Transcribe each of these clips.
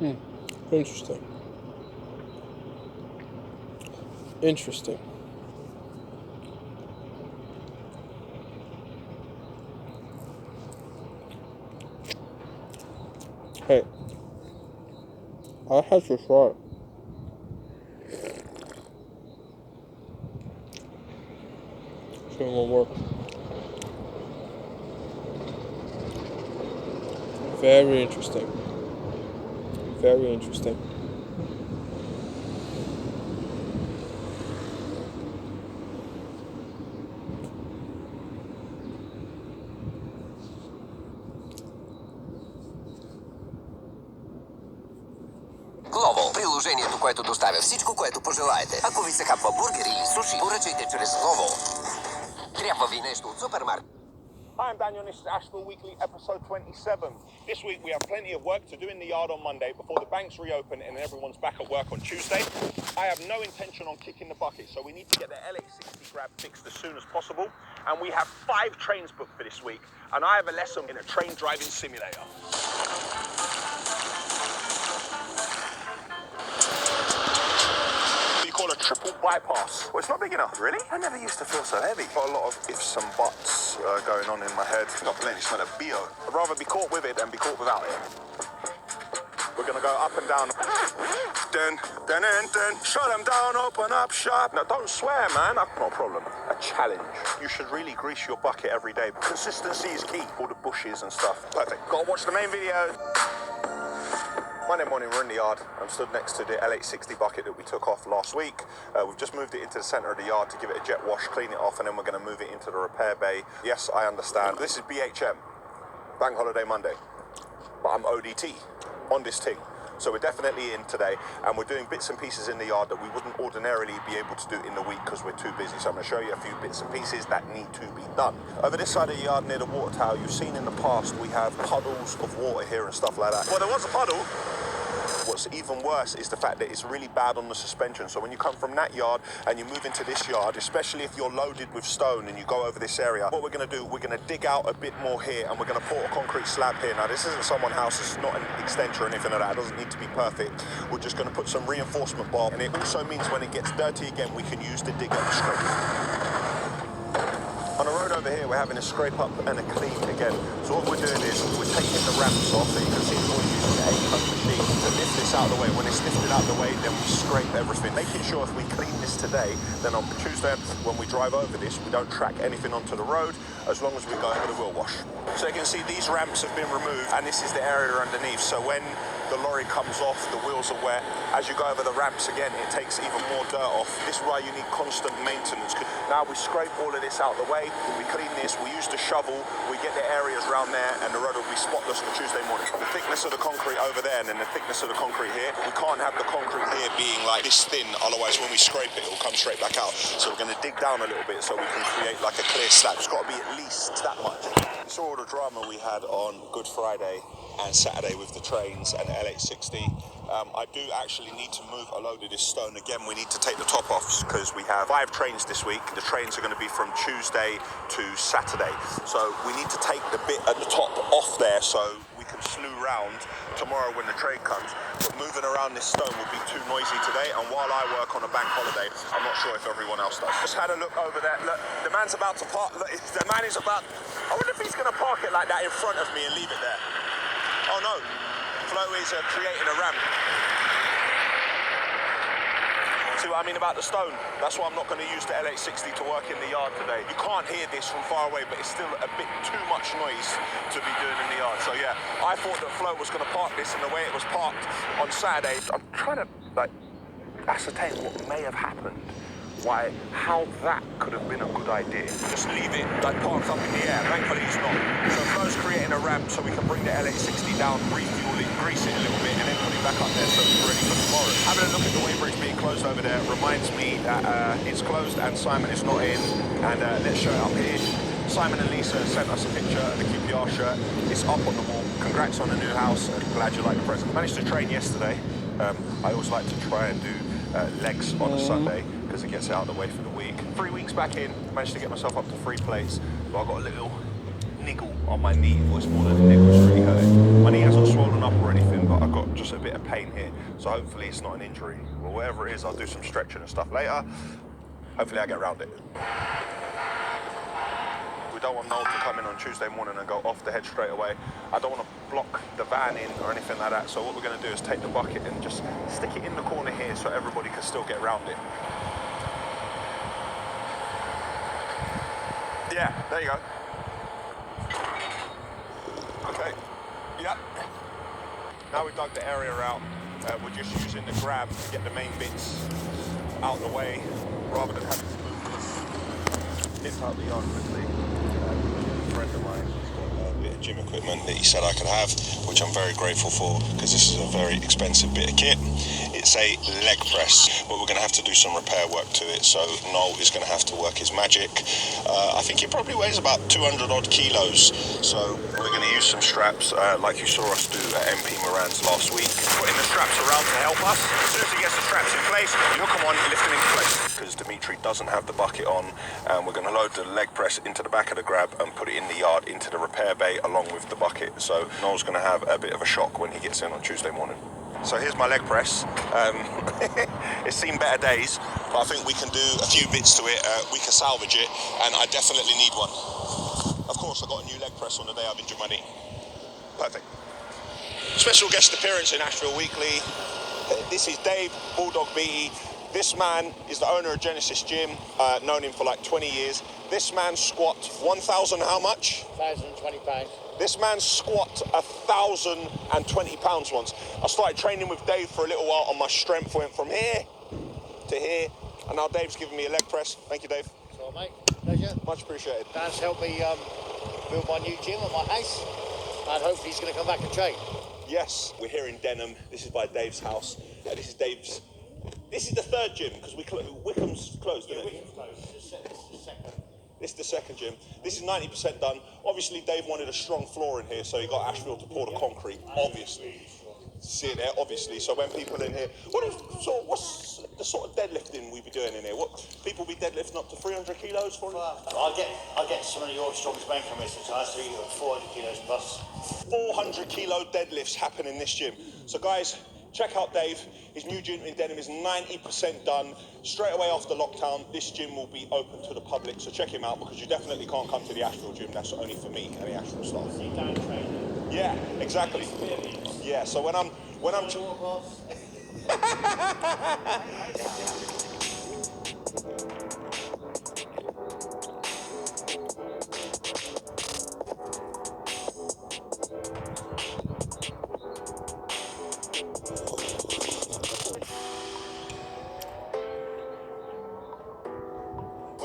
Interesting. Interesting. Hey, I had to try it. It's gonna work. Very interesting. Very interesting. Glovo – приложението, което доставя всичко, което пожелаете. Ако ви се хапва бургер или суши, поръчайте чрез Glovo. Трябва ви нещо от супермаркет. Hi, I'm Daniel, and this is Asheville Weekly, episode 27. This week we have plenty of work to do in the yard on Monday before the banks reopen and everyone's back at work on Tuesday. I have no intention on kicking the bucket, so we need to get the LH60 grab fixed as soon as possible. And we have 5 trains booked for this week, and I have a lesson in a train driving simulator. Call a triple bypass. Well, it's not big enough, really. I never used to feel so heavy. Got a lot of ifs and buts going on in my head. Got plenty smell of BO. I'd rather be caught with it than be caught without it. We're gonna go up and down. Dun, dun, dun, dun. Shut them down, open up shop. Now, don't swear, man. That's not a problem. A challenge. You should really grease your bucket every day. Consistency is key. All the bushes and stuff. Perfect. Gotta watch the main video. Monday morning, we're in the yard. I'm stood next to the LH60 bucket that we took off last week. We've just moved it into the centre of the yard to give it a jet wash, clean it off, and then we're going to move it into the repair bay. Yes, I understand. This is BHM, Bank Holiday Monday, but I'm ODT on this thing. So we're definitely in today, and we're doing bits and pieces in the yard that we wouldn't ordinarily be able to do in the week because we're too busy. So I'm going to show you a few bits and pieces that need to be done. Over this side of the yard near the water tower, you've seen in the past we have puddles of water here and stuff like that. Well, there was a puddle. What's even worse is the fact that it's really bad on the suspension. So when you come from that yard and you move into this yard, especially if you're loaded with stone and you go over this area, what we're going to do, we're going to dig out a bit more here and we're going to pour a concrete slab here. Now, this isn't someone's house, it's not an extension or anything like that. It doesn't need to be perfect. We're just going to put some reinforcement bar, and it also means when it gets dirty again, we can use the digger to scrape. On the road over here, we're having a scrape up and a clean again. So what we're doing is we're taking the ramps off, so you can see we're using an 8-ton machine to lift this out of the way. When it's lifted out of the way, then we scrape everything, making sure if we clean this today, then on Tuesday, when we drive over this, we don't track anything onto the road, as long as we go over the wheel wash. So you can see these ramps have been removed, and this is the area underneath. So when the lorry comes off, the wheels are wet. As you go over the ramps again, it takes even more dirt off. This is why you need constant maintenance. Now we scrape all of this out of the way, we clean this, we use the shovel, we get the areas around there, and the road will be spotless for Tuesday morning. The thickness of the concrete over there and then the thickness of the concrete here, we can't have the concrete here being like this thin, otherwise when we scrape it, it will come straight back out. So we're going to dig down a little bit so we can create like a clear slab. It's got to be at least that much. You saw all the drama we had on Good Friday and Saturday with the trains and the LH60. I do actually need to move a load of this stone. Again, we need to take the top off because we have 5 trains this week. The trains are going to be from Tuesday to Saturday. So we need to take the bit at the top off there so we can slew round tomorrow when the train comes. But moving around this stone will be too noisy today. And while I work on a bank holiday, I'm not sure if everyone else does. Just had a look over there. Look, the man's about to park. Look, the man is about... I wonder if he's going to park it like that in front of me and leave it there. Oh no, Flo is creating a ramp. See what I mean about the stone? That's why I'm not going to use the LH60 to work in the yard today. You can't hear this from far away, but it's still a bit too much noise to be doing in the yard. So yeah, I thought that Flo was going to park this in the way it was parked on Saturday. I'm trying to ascertain what may have happened. How that could have been a good idea. Just leave it parked up in the air. Thankfully it's not. So Flo's creating a ramp so we can bring the LH60 down, refuel it, grease it a little bit, and then put it back up there so it's ready for tomorrow. Having a look at the way bridge being closed over there reminds me that it's closed and Simon is not in. And let's show it up here. Simon and Lisa sent us a picture of the QPR shirt. It's up on the wall. Congrats on the new house. Glad you like the present. Managed to train yesterday. I always like to try and do legs on a Sunday, because it gets it out of the way for the week. 3 weeks back in, managed to get myself up to 3 plates. But I got a little niggle on my knee. Well, it's more than a niggle, it's really hurting. My knee hasn't swollen up or anything, but I've got just a bit of pain here. So hopefully it's not an injury. Well, whatever it is, I'll do some stretching and stuff later. Hopefully I get around it. We don't want Noel to come in on Tuesday morning and go off the head straight away. I don't want to block the van in or anything like that. So what we're going to do is take the bucket and just stick it in the corner here so everybody can still get around it. Yeah, there you go. Okay, yeah. Now we've dug the area out, we're just using the grab to get the main bits out of the way rather than having to move bits out the yard quickly. A friend of mine has got a bit of gym equipment that he said I could have, which I'm very grateful for because this is a very expensive bit of kit. It's a leg press, but we're going to have to do some repair work to it, so Noel is going to have to work his magic. I think it probably weighs about 200 odd kilos, so we're going to use some straps like you saw us do at MP Moran's last week. Putting the straps around to help us. As soon as he gets the straps in place, you'll come on and lift them into place. Because Dimitri doesn't have the bucket on, and we're going to load the leg press into the back of the grab and put it in the yard into the repair bay along with the bucket. So Noel's going to have a bit of a shock when he gets in on Tuesday morning. So here's my leg press. It's seen better days, but I think we can do a few bits to it. We can salvage it, and I definitely need one. Of course, I got a new leg press on the day I've injured my knee. Perfect. Special guest appearance in Asheville Weekly. This is Dave Bulldog Beatty. This man is the owner of Genesis Gym. Known him for like 20 years. This man squat 1,000 how much? 1,020 pounds. This man squat 1,020 pounds once. I started training with Dave for a little while, and my strength went from here to here. And now Dave's giving me a leg press. Thank you, Dave. That's all, mate. Pleasure. Much appreciated. Dan's helped me build my new gym at my house, and hopefully he's going to come back and train. Yes, we're here in Denham. This is by Dave's house. This is Dave's. This is the third gym because Wickham's closed, isn't it? Wickham's closed. This is the second. This is the second gym. This is 90% done. Obviously, Dave wanted a strong floor in here, so he got Asheville to pour the concrete. Obviously, see it there. Obviously, so when people in here, what's the sort of deadlifting we be doing in here? What people be deadlifting up to 300 kilos for? I get some of your strongest men from this, so I see 400 kilos plus. 400 kilo deadlifts happen in this gym. So guys, check out Dave. His new gym in Denham is 90% done. Straight away after lockdown, this gym will be open to the public. So check him out because you definitely can't come to the Asheville gym. That's only for me and the Asheville staff. See Dan training. Yeah, exactly. Yeah. So when I'm. When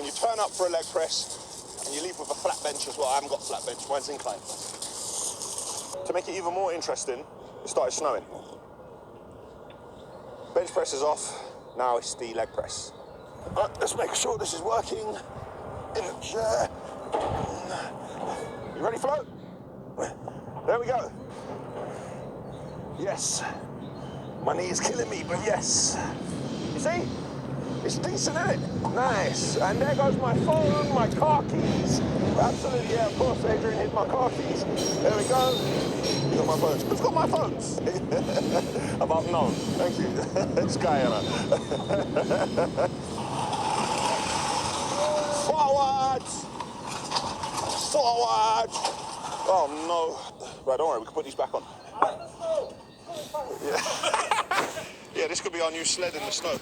you turn up for a leg press and you leave with a flat bench as well, I haven't got a flat bench, mine's inclined. To make it even more interesting, it started snowing. Bench press is off, now it's the leg press. Let's make sure this is working. In the chair. You ready, Flo? There we go. Yes. My knee is killing me, but yes. You see? It's decent, isn't it? Nice. And there goes my phone, my car keys. Absolutely, yeah, of course, Adrian hid my car keys. There we go. You got my phones. Who's got my phones? About no. Thank you. It's Guyana. Forward! Forward! Oh, no. Right, don't worry, we can put these back on. Yeah. Yeah, this could be our new sled in the snow.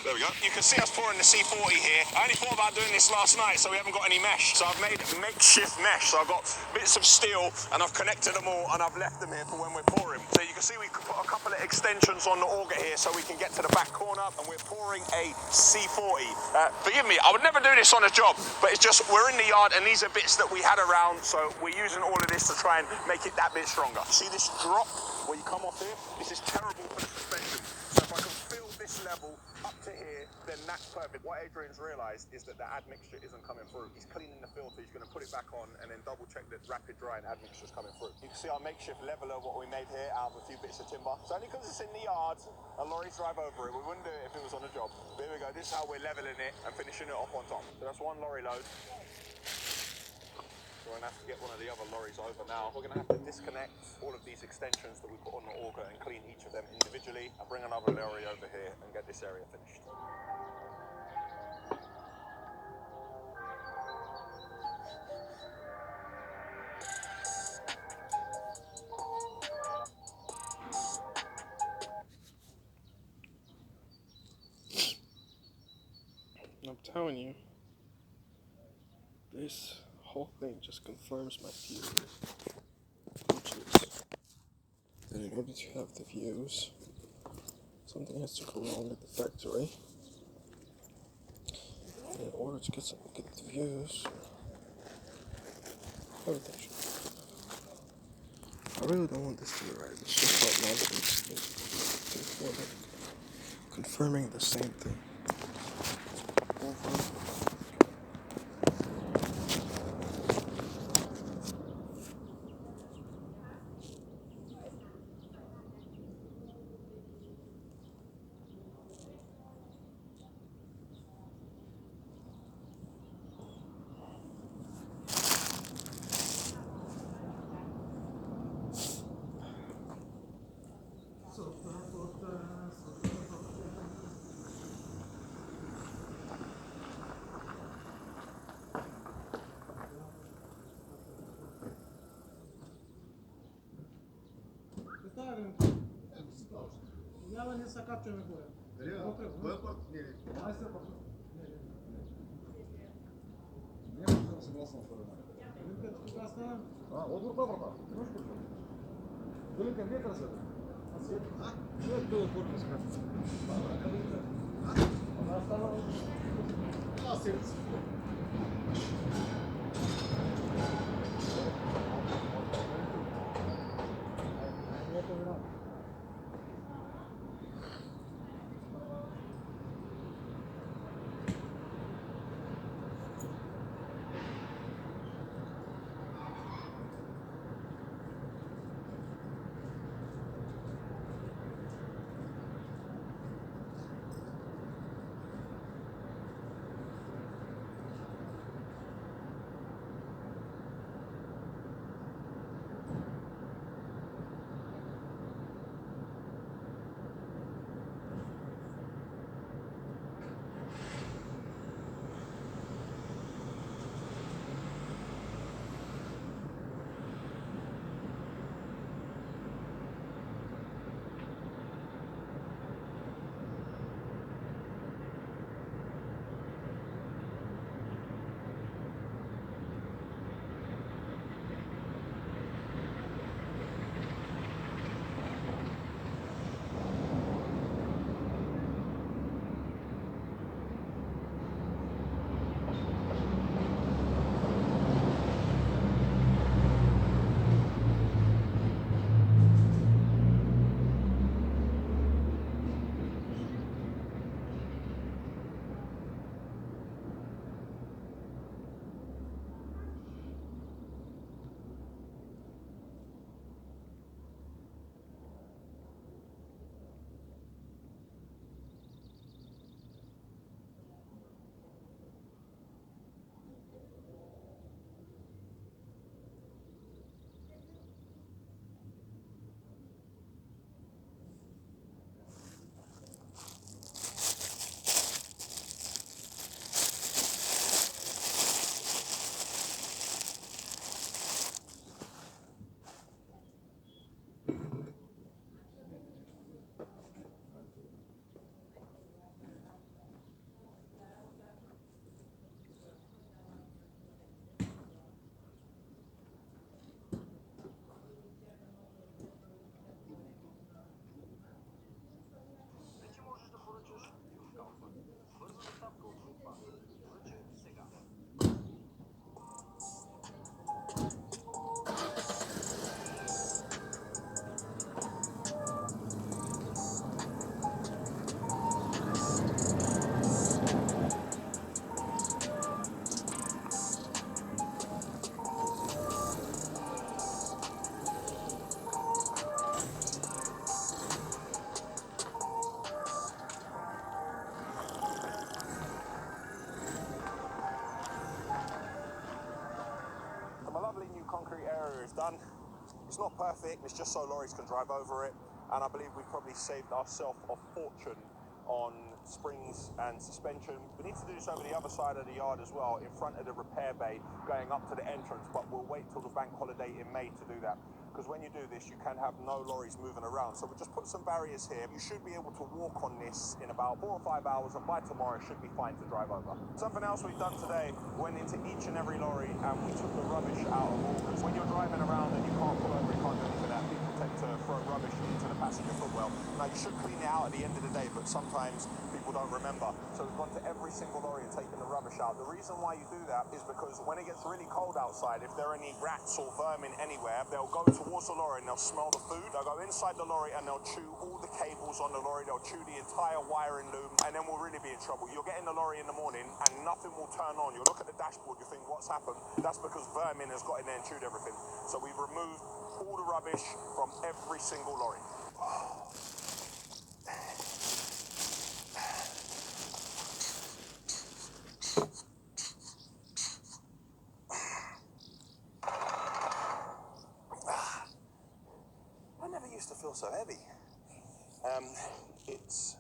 There we go. You can see us pouring the C40 here. I only thought about doing this last night, so we haven't got any mesh. So I've made makeshift mesh. So I've got bits of steel, and I've connected them all, and I've left them here for when we're pouring. So you can see we could put a couple of extensions on the auger here so we can get to the back corner, and we're pouring a C40. Forgive me, I would never do this on a job, but it's just we're in the yard, and these are bits that we had around, so we're using all of this to try and make it that bit stronger. See this drop where you come off here? This is terrible for the suspension. So if I can fill this level up to here, then that's perfect. What Adrian's realised is that the admixture isn't coming through. He's cleaning the filter, he's going to put it back on and then double check that rapid dry and admixture's coming through. You can see our makeshift leveller, what we made here out of a few bits of timber. It's only because it's in the yard and lorries drive over it. We wouldn't do it if it was on a job. But here we go, this is how we're levelling it and finishing it off on top. So that's one lorry load. So we're going to have to get one of the other lorries over now. We're going to have to disconnect all of these extensions that we put on the auger and clean each of them individually and bring another lorry over here and get this area finished. I'm telling you, this whole thing just confirms my theory, which is that in order to have the views, something has to go wrong at the factory. And in order to get the views, everything should. I really don't want this to be right. It's just like nonsense. It's confirming the same thing over. Я не сакапчу не буде. А, вот вот папа. Только ветер свет. Свет был корпус. Она осталась. А, сердце. concrete area is done. It's not perfect, it's just so lorries can drive over it. And I believe we've probably saved ourselves a fortune on springs and suspension. We need to do this over the other side of the yard as well, in front of the repair bay, going up to the entrance, but we'll wait till the bank holiday in May to do that. Because when you do this, you can have no lorries moving around. So we'll just put some barriers here. You should be able to walk on this in about 4 or 5 hours, and by tomorrow it should be fine to drive over. Something else we've done today, went into each and every lorry and we took the rubbish out of all. Because when you're driving around and you can't pull over, you can't do anything that, people tend to throw rubbish into the passenger footwell. Now you should clean it out at the end of the day, but sometimes people don't remember. So we've gone to every single lorry and taken the rubbish out. The reason why you do that is because when it gets really cold outside, if there are any rats or vermin anywhere, they'll go towards the lorry and they'll smell the food. They'll go inside the lorry and they'll chew all the cables on the lorry. They'll chew the entire wiring loom, and then we'll really be in trouble. You'll get in the lorry in the morning and nothing will turn on. You'll look at the dashboard, you think, what's happened? That's because vermin has got in there and chewed everything. So we've removed all the rubbish from every single lorry. I never used to feel so heavy. It's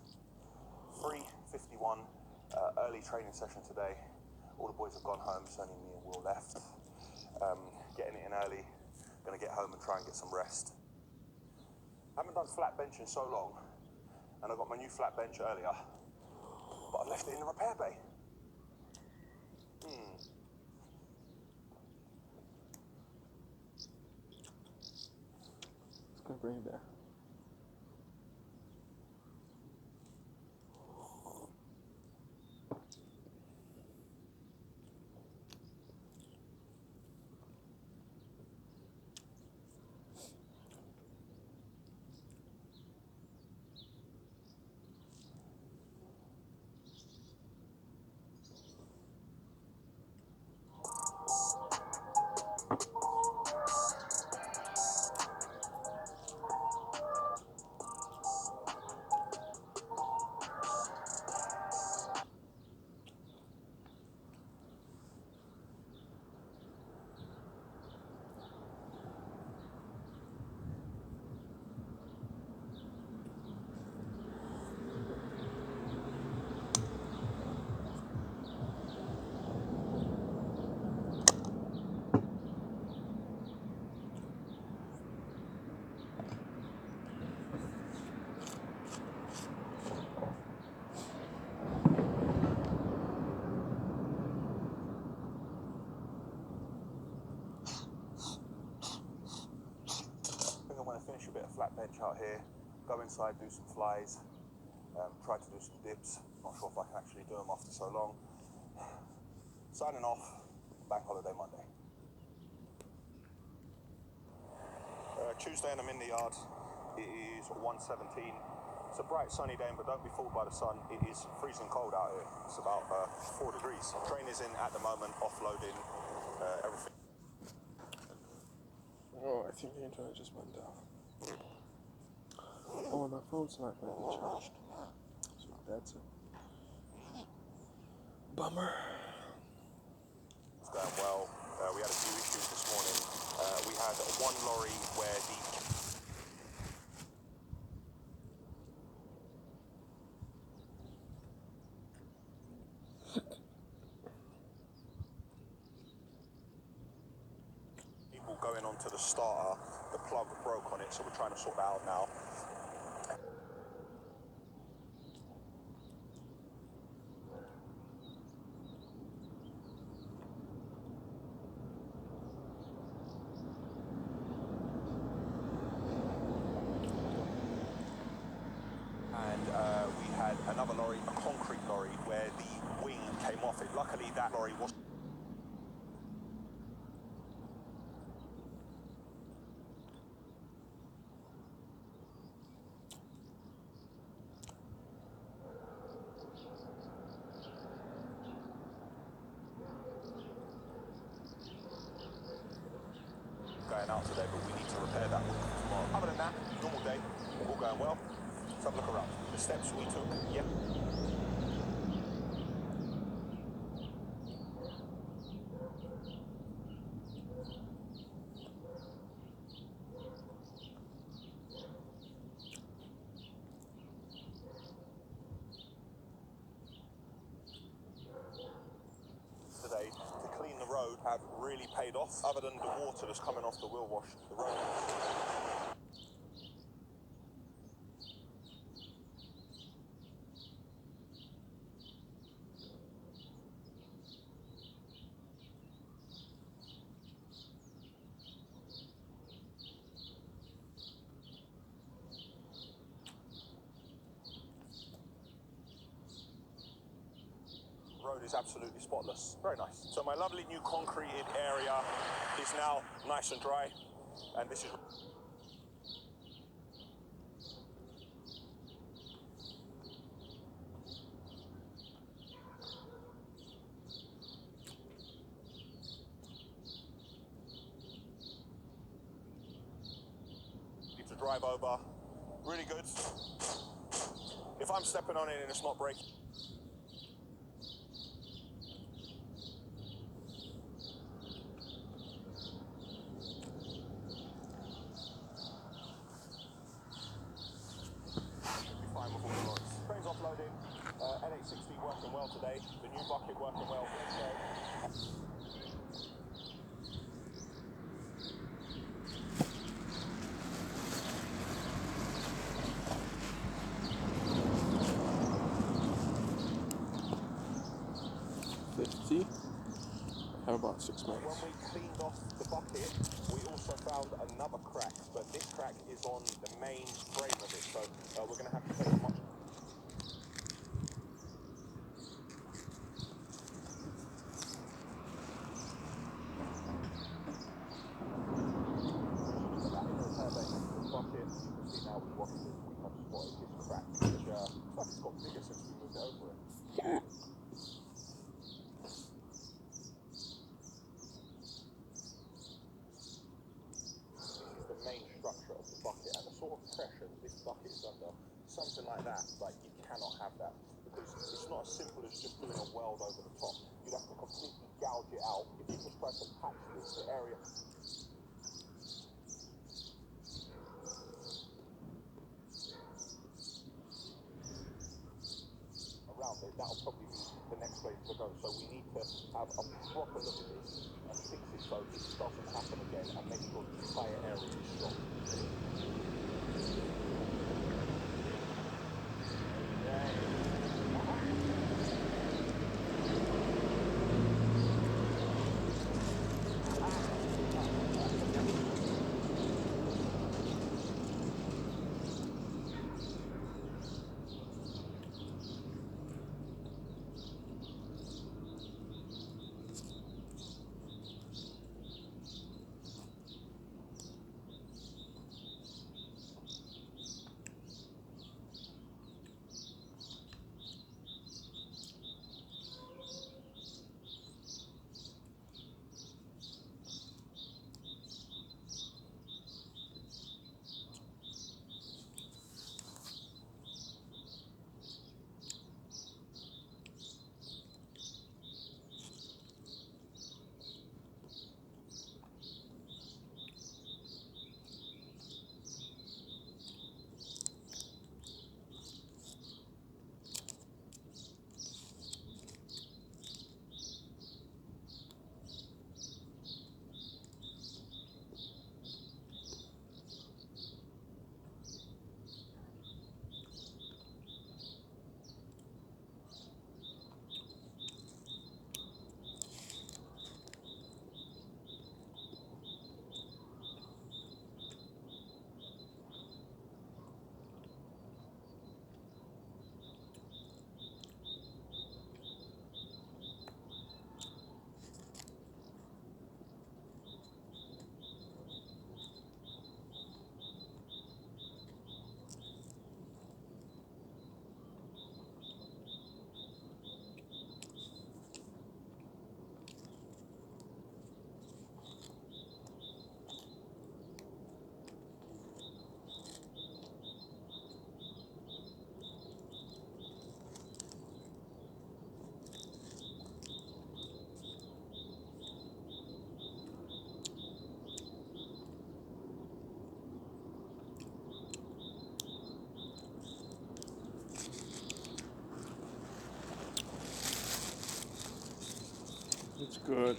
3:51, early training session today. All the boys have gone home, it's only me and Will left. Getting it in early, gonna get home and try and get some rest. I haven't done flat bench in so long, and I got my new flat bench earlier, but I left it in the repair bay. It's gonna bring it back. Finish a bit of flat bench out here, go inside, do some flies, try to do some dips. Not sure if I can actually do them after so long. Signing off, bank holiday Monday. Tuesday and I'm in the yard. It is 1:17. It's a bright sunny day, but don't be fooled by the sun. It is freezing cold out here. It's about 4 degrees. Train is in at the moment, offloading everything. Oh, I think the internet just went down. Oh, and my phone's not going to be charged. So that's it. Bummer. It's going well. We had a few issues this morning. We had one lorry where the people going onto the starter, the plug broke on it, so we're trying to sort that out now. And we had another lorry, a concrete lorry, where the wing came off it. Luckily, that lorry was going out today, but we need to repair that wing tomorrow. Other than that, normal day, all going well. Let's have a look around. The steps we took, yeah. have really paid off. Other than the water that's coming off the wheel wash, the road. Road is absolutely spotless. Very nice. So my lovely new concreted area is now nice and dry, and this is 50 to drive over. Really good. If I'm stepping on it and it's not breaking. Fine with all the roads. Trains offloading. N860 working well today. The new bucket working well. So, 50. How about 6 months? when we cleaned off the bucket, we also found another crack, but this crack is on the main frame of it, so we're going to have to take as much bucket. You can see now we washed it, we have spotted this crack, which looks like it's got bigger since we moved it over it. The main structure of the bucket and the sort of pressure that this bucket is under, something like that, like you cannot have that, because it's not as simple as just doing a weld over the top. You'd have to completely gouge it out. If you just try to patch this area around it, that'll probably be the next place to go. So we need to have a proper look at this and fix it so it doesn't happen again, and make sure the entire area is strong. It's good.